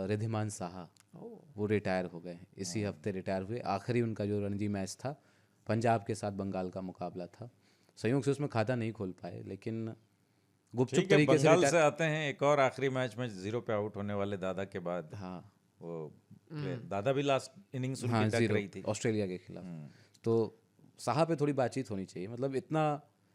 रिद्धिमान साहा, वो रिटायर हो गए, इसी हफ्ते रिटायर हुए। आखिरी उनका जो रणजी मैच था पंजाब के साथ बंगाल का मुकाबला था, संयोग से उसमें खाता नहीं खोल पाए, लेकिन गुपचुप ठीक है, तरीके से बंगाल से आते हैं एक और आखिरी मैच में 0 पे आउट होने वाले दादा के बाद। हाँ वो प्लेयर दादा भी लास्ट इनिंग्स उनकी हाँ टक 0 रही थी। ऑस्ट्रेलिया के खिलाफ। तो साहा पे थोड़ी बातचीत होनी चाहिए, मतलब इतना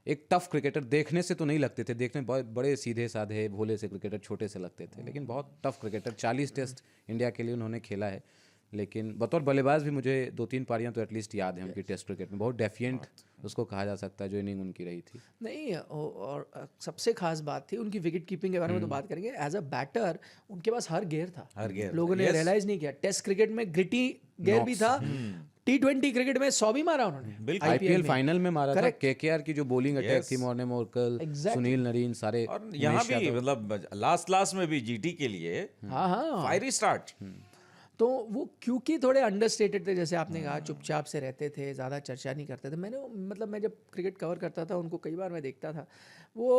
एक टफ क्रिकेटर देखने से तो नहीं लगते थे, देखने में बहुत बड़े सीधे साधे भोले से क्रिकेटर छोटे से लगते थे, लेकिन बहुत टफ क्रिकेटर। 40 टेस्ट इंडिया के लिए उन्होंने खेला है, लेकिन बतौर बल्लेबाज भी मुझे 2-3 पारियां तो एटलीस्ट याद हैं उनकी टेस्ट क्रिकेट में। बहुत डेफिएंट उसको कहा जा सकता है जो इनिंग उनकी रही थी। नहीं और सबसे खास बात थी उनकी विकेट कीपिंग के बारे में तो बात करेंगे। एज अ बैटर उनके पास हर गेयर था, हर गेयर लोगों ने रियलाइज नहीं किया। टेस्ट क्रिकेट में ग्रिटी गेयर भी था, T20 क्रिकेट में 100 भी मारा उन्होंने, आईपीएल फाइनल में मारा था। केकेआर की जो बॉलिंग अटैक Yes. थी, मॉर्ने मोरकल, सुनील नरीन, सारे। और यहाँ भी मतलब लास्ट में भी जीटी के लिए हाँ फायरी स्टार्ट। तो वो क्योंकि थोड़े अंडरस्टेटेड थे, जैसे आपने कहा, चुपचाप से रहते थे, ज़्यादा चर्चा नहीं करते थे। मैंने मतलब मैं जब क्रिकेट कवर करता था उनको कई बार मैं देखता था, वो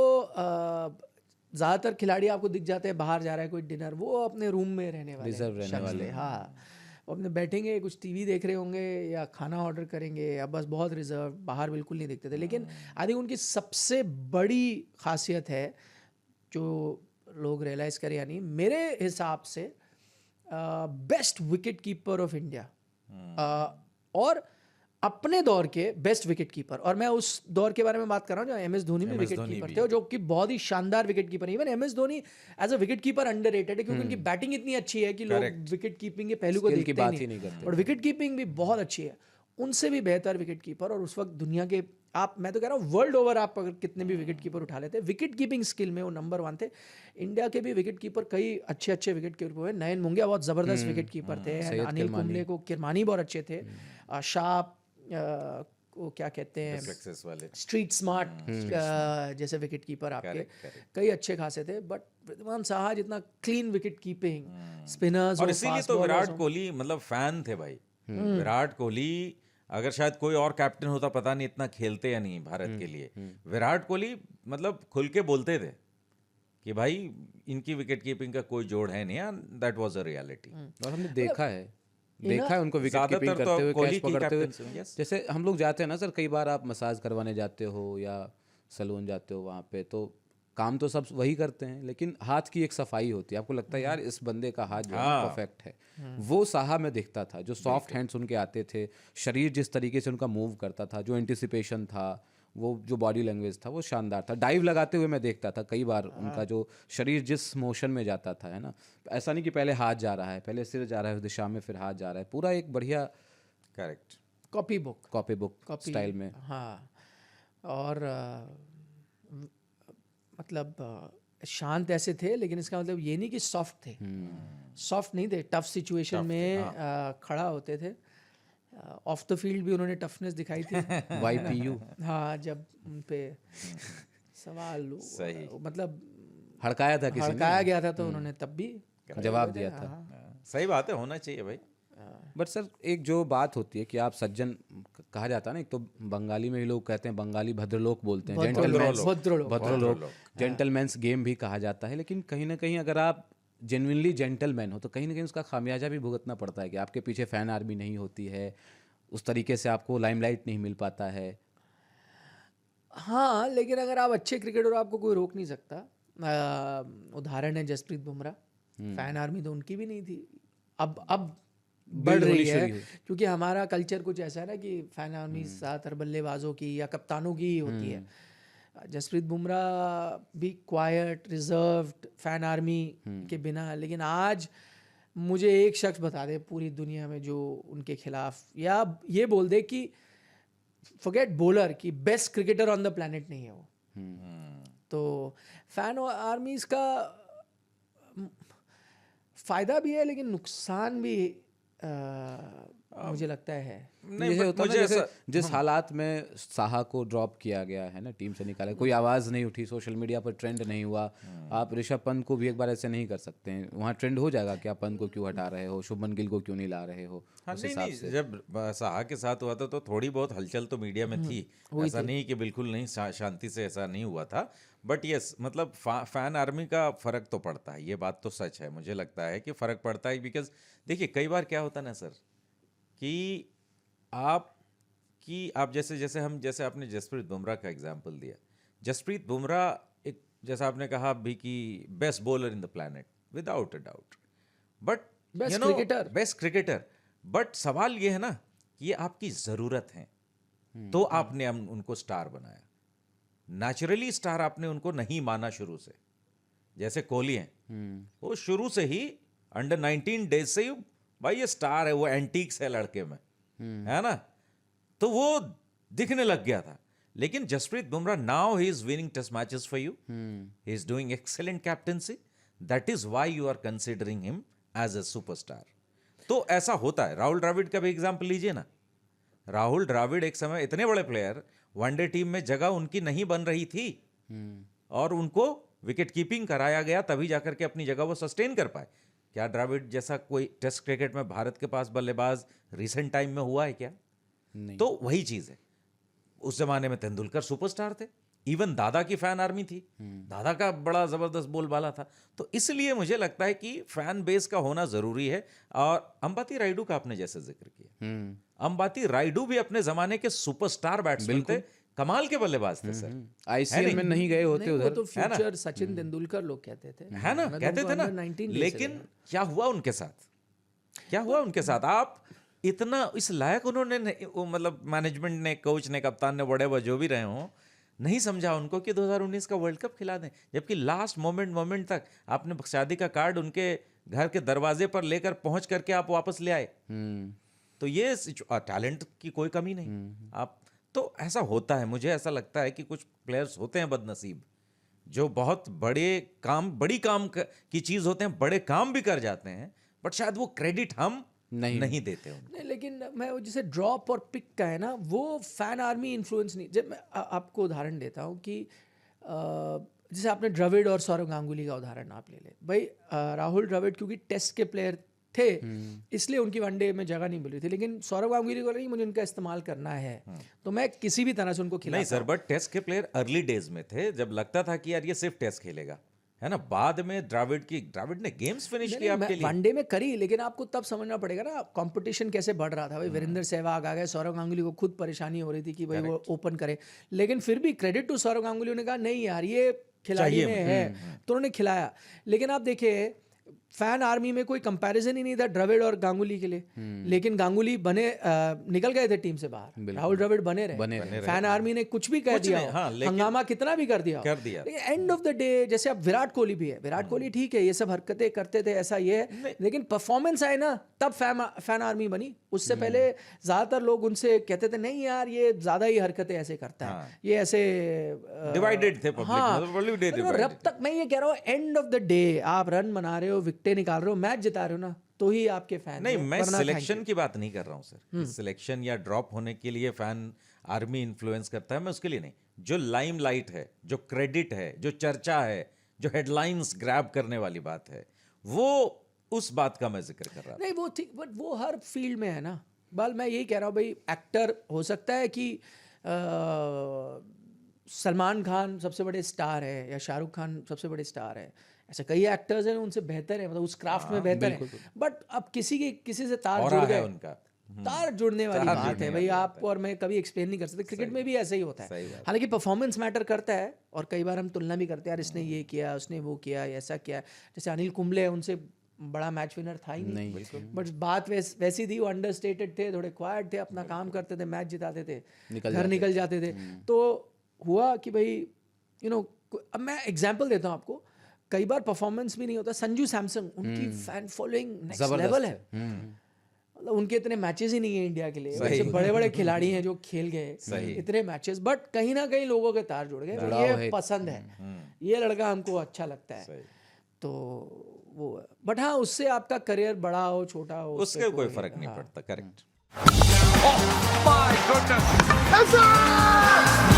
ज़्यादातर खिलाड़ी आपको दिख जाते हैं बाहर जा रहा है कोई डिनर, वो अपने रूम में रहने वाले रिजर्व रहने शख्स थे। हाँ, वो अपने बैठेंगे, कुछ टीवी देख रहे होंगे या खाना ऑर्डर करेंगे, या बस बहुत रिजर्व, बाहर बिल्कुल नहीं दिखते थे। लेकिन आई थिंक उनकी सबसे बड़ी खासियत है जो लोग रियलाइज़ करें या नहीं, मेरे हिसाब से best wicket keeper of India और अपने दौर के बेस्ट विकेट कीपर। और मैं उस दौर के बारे में बात कर रहा हूँ जब MS धोनी भी विकेट कीपर थे, और जो कि बहुत ही शानदार wicket keeper. Even MS Dhoni as a wicket keeper underrated है, क्योंकि उनकी बैटिंग इतनी अच्छी है कि लोग विकेट कीपिंग के पहलू को Skill की देखते बात ही ही नहीं नहीं करते। और विकेट कीपिंग भी बहुत अच्छी है। उनसे भी बेहतर विकेट कीपर, और उस वक्त दुनिया के, आप, मैं तो कह रहा हूँ वर्ल्ड ओवर आप अगर कितने भी विकेट कीपर उठा लेते, विकेट कीपिंग स्किल में वो नंबर 1 थे। इंडिया के भी विकेट कीपर कई अच्छे विकेट कीपर हुए। नयन मुंगिया बहुत ज़बरदस्त विकेट कीपर थे, अनिल कुंबले को, किरमानी बहुत अच्छे थे, शाप वो क्या कहते हैं, स्ट्रीट स्मार्ट जैसे विकेट कीपर आपके कई अच्छे खासे थे। बट रिद्धिमान साहा जितना क्लीन विकेट कीपिंग, स्पिनर्स, और इसीलिए तो विराट कोहली मतलब फैन थे भाई। विराट कोहली अगर शायद कोई और कैप्टन होता पता नहीं इतना खेलते या नहीं भारत के लिए। विराट कोहली मतलब खुल के बोलते थे कि भाई इनकी विकेट कीपिंग का कोई जोड़ है नहीं, दैट वाज अ रियलिटी। और हमने देखा है उनको विकेट कीपिंग करते हुए, कैच पकड़ते हुए। जैसे हम लोग जाते हैं ना सर, कई बार आप मसाज करवाने जाते हो या सलून जाते हो, वहाँ पे तो काम तो सब वही करते हैं, लेकिन हाथ की एक सफाई होती है। आपको लगता है यार इस बंदे का हाथ जो है परफेक्ट है। वो साहा में दिखता था, जो सॉफ्ट हैंड्स उनके आते थे, शरीर जिस तरीके से उनका मूव करता था, जो एंटिसिपेशन था, वो जो बॉडी लैंग्वेज था, वो शानदार था। डाइव लगाते हुए मैं देखता था कई बार उनका जो शरीर जिस मोशन में जाता था, है ना, ऐसा नहीं कि पहले हाथ जा रहा है, पहले सिर जा रहा है उस दिशा में, फिर हाथ जा रहा है, पूरा एक बढ़िया करेक्ट कॉपी बुक स्टाइल में। हाँ, और मतलब शांत ऐसे थे, लेकिन इसका मतलब ये नहीं कि सॉफ्ट थे। सॉफ्ट नहीं थे, टफ सिचुएशन में खड़ा होते थे। ऑफ द फील्ड भी उन्होंने टफनेस दिखाई थी। YPU हाँ, जब उन पे सवाल मतलब हड़काया था, किसी हड़काया गया था, तो उन्होंने तब भी जवाब दिया था। सही बात है, होना चाहिए भाई। बट सर एक जो बात होती है कि आप सज्जन कहा जाता है ना, एक तो बंगाली में ही लोग कहते हैं, बंगाली भद्रलोक बोलते हैं, भद्रलोक, जेंटलमैन्स गेम भी कहा जाता है। लेकिन कहीं ना कहीं अगर आप जेन्युइनली जेंटलमैन हो तो कहीं ना कहीं उसका खामियाजा भी भुगतना पड़ता है कि आपके पीछे फैन आर्मी नहीं होती है, उस तरीके से आपको लाइमलाइट नहीं मिल पाता है। हाँ, लेकिन अगर आप अच्छे क्रिकेटर हो आपको कोई रोक नहीं सकता। उदाहरण है जसप्रीत बुमराह, फैन आर्मी तो उनकी भी नहीं थी, अब बढ़ रही है, क्योंकि हमारा कल्चर कुछ ऐसा है ना कि फैन आर्मी ज़्यादातर बल्लेबाजों की या कप्तानों की ही होती है। जसप्रीत बुमराह भी क्वाइट, रिजर्व्ड, फैन आर्मी के बिना। लेकिन आज मुझे एक शख्स बता दे पूरी दुनिया में जो उनके खिलाफ, या ये बोल दे कि फॉरगेट बॉलर, की best cricketer on the planet नहीं है वो। तो फैन आर्मीज का फायदा भी है लेकिन नुकसान भी मुझे लगता है। जैसे होता है ना, जैसे जिस हालात में साहा को ड्रॉप किया गया है ना, टीम से निकाला, कोई आवाज़ नहीं उठी, सोशल मीडिया पर ट्रेंड नहीं हुआ, आप ऋषभ पंत को भी एक बार ऐसे नहीं कर सकते हैं। वहाँ ट्रेंड हो जाएगा कि आप पंत को क्यों हटा रहे हो, शुभमन गिल को क्यों नहीं ला रहे हो। हाँ, नहीं, जब साहा के साथ हुआ था तो थोड़ी बहुत हलचल तो मीडिया में थी, ऐसा नहीं कि बिल्कुल नहीं, शांति से ऐसा नहीं हुआ था। बट यस, मतलब फैन आर्मी का फ़र्क तो पड़ता है, ये बात तो सच है। मुझे लगता है कि फ़र्क पड़ता है, बिकॉज देखिए कई बार क्या होता है ना सर, कि आप जैसे आपने जसप्रीत बुमराह का एग्जांपल दिया। जसप्रीत बुमराह एक, जैसा आपने कहा अभी कि best bowler in the planet without a doubt, but best cricketer. But सवाल ये है ना कि ये आपकी ज़रूरत है, तो आपने उनको स्टार बनाया। नेचुरली स्टार आपने उनको नहीं माना शुरू से। जैसे कोहली हैं, वो शुरू से ही अंडर 19 डेज से ही भाई ये स्टार है, वो एंटीक्स है लड़के में, है ना, तो वो दिखने लग गया था। लेकिन Jasprit Bumrah now he is winning test matches for you, he is doing excellent captaincy, that is why you are considering him as a superstar. तो ऐसा होता है। राहुल द्रविड़ का भी एग्जाम्पल लीजिए ना। राहुल द्रविड़ एक समय इतने बड़े प्लेयर, वनडे टीम में जगह उनकी नहीं बन रही थी, और उनको विकेट कीपिंग कराया गया, तभी जाकर के अपनी जगह वो सस्टेन कर पाए। क्या द्रविड़ जैसा कोई टेस्ट क्रिकेट में भारत के पास बल्लेबाज रिसेंट टाइम में हुआ है क्या? नहीं। तो वही चीज है। उस जमाने में तेंदुलकर सुपरस्टार थे, इवन दादा की फैन आर्मी थी, दादा का बड़ा जबरदस्त बोलबाला था। तो इसलिए मुझे लगता है कि फैन बेस का होना जरूरी है। और अंबाती रायडू का आपने जैसे जिक्र किया, अंबाती रायडू भी अपने जमाने के सुपरस्टार बैट्समैन थे, कमाल के बल्लेबाज थे सर। आईसीएल में नहीं गए होते उधर, तो फ्यूचर सचिन तेंदुलकर लोग कहते थे, है ना, कहते थे ना। लेकिन क्या हुआ उनके साथ, क्या हुआ उनके साथ? आप इतना इस लायक उन्होंने, मतलब मैनेजमेंट ने, कोच ने, कप्तान ने, वडेवर जो भी रहे हों, नहीं समझा उनको कि 2019 का वर्ल्ड कप खिला दें। जबकि लास्ट मोमेंट तक आपने शादी का कार्ड उनके घर के दरवाजे पर लेकर पहुंच करके आप वापस ले आए। तो ये टैलेंट की कोई कमी नहीं। आप तो ऐसा होता है। मुझे ऐसा लगता है कि कुछ प्लेयर्स होते हैं बदनसीब, जो बहुत बड़ी काम की चीज होते हैं, बड़े काम भी कर जाते हैं, बट शायद वो क्रेडिट हम नहीं देते उनको। नहीं, लेकिन मैं जैसे ड्रॉप और पिक का है ना, वो फैन आर्मी इन्फ्लुएंस नहीं। जब मैं आपको उदाहरण देता हूँ कि जैसे आपने द्रविड़ और सौरव गांगुली का उदाहरण आप ले भाई, राहुल द्रविड़ क्योंकि टेस्ट के प्लेयर थे, इसलिए उनकी वनडे में जगह नहीं मिल रही थी। लेकिन सौरव गांगुली को नहीं, मुझे उनका इस्तेमाल करना है, तो मैं किसी भी तरह से उनको खिलाता। नहीं सर, बट टेस्ट के प्लेयर अर्ली डेज में थे, जब लगता था कि यार ये सिर्फ टेस्ट खेलेगा, है ना। बाद में द्रविड़ ने गेम्स फिनिश किया आपके लिए, वनडे में करी। लेकिन आपको तब समझना पड़ेगा ना, कंपटीशन कैसे बढ़ रहा था भाई। वीरेंद्र सहवाग आ गए, सौरव गांगुली को खुद परेशानी हो रही थी कि भाई वो ओपन करे। लेकिन फिर भी क्रेडिट टू सौरव गांगुली, उन्होंने कहा नहीं यार ये खिलाड़ी में है, तो उन्होंने खिलाया। लेकिन आप देखिए फैन आर्मी में कोई कंपैरिजन ही नहीं था द्रविड़ और गांगुली के लिए। लेकिन गांगुली निकल गए थे टीम से बाहर, राहुल द्रविड़ बने रहे। फैन आर्मी ने कुछ भी कह दिया, हंगामा कितना भी कर दिया। एंड ऑफ द डे जैसे अब विराट कोहली भी है, विराट कोहली ठीक है ये सब हरकतें करते थे, ऐसा ये है, लेकिन परफॉर्मेंस आए ना तब फैन आर्मी बनी। उससे पहले ज्यादातर लोग उनसे कहते थे नहीं यार ये ज्यादा ही हरकतें ऐसे करता है, ये ऐसे डिवाइडेड थे पब्लिक। रब तक मैं ये कह रहा हूँ, एंड ऑफ द डे आप रन बना रहे हो, विकेटें निकाल रहे हो, मैच जिता रहे हो ना, तो ही आपके फैन। नहीं, मैं सिलेक्शन की बात नहीं कर रहा हूँ सर। सिलेक्शन या ड्रॉप होने के लिए फैन आर्मी इन्फ्लुएंस करता है, मैं उसके लिए नहीं। जो लाइमलाइट है, जो क्रेडिट है, जो चर्चा है, जो हेडलाइंस ग्रैब करने वाली बात है, वो उस बात का मैं जिक्र कर रहा हूँ। नहीं वो ठीक, बट वो हर फील्ड में है ना। बल मैं यही कह रहा हूँ भाई, एक्टर हो सकता है कि सलमान खान सबसे बड़े स्टार है या शाहरुख खान सबसे बड़े स्टार है, ऐसे कई एक्टर्स हैं उनसे बेहतर है, मतलब उस क्राफ्ट में बेहतर है। बट अब किसी से तार जुड़ गए, उनका तार जुड़ने वाली बात है भाई। आप और मैं कभी एक्सप्लेन नहीं कर सकते। क्रिकेट में भी ऐसा ही होता है। हालांकि परफॉर्मेंस मैटर करता है, और कई बार हम तुलना भी करते हैं, यार इसने ये किया, उसने वो किया, ऐसा किया। जैसे अनिल कुंबले, उनसे बड़ा मैच विनर था ही नहीं। बट बात वैसी थी, वो अंडरस्टेटेड थे, थोड़े क्वाइट थे, अपना काम करते थे, मैच जिताते थे, घर निकल जाते थे। तो हुआ कि भाई अब मैं एग्जाम्पल देता हूँ आपको, कई बार परफॉर्मेंस भी नहीं होता। संजू सैमसन, उनकी फैन फॉलोइंग नेक्स्ट लेवल है, मतलब उनके इतने मैचेस ही नहीं है इंडिया के लिए। वैसे बड़े बड़े खिलाड़ी हैं जो खेल गए इतने मैचेस, बट कहीं ना कहीं लोगों के तार जुड़ गए, ये पसंद है, ये लड़का हमको अच्छा लगता है, तो वो। बट हाँ, उससे आपका करियर बड़ा हो छोटा हो, उसके कोई फर्क नहीं पड़ता। Correct. Oh my goodness! Yes, sir!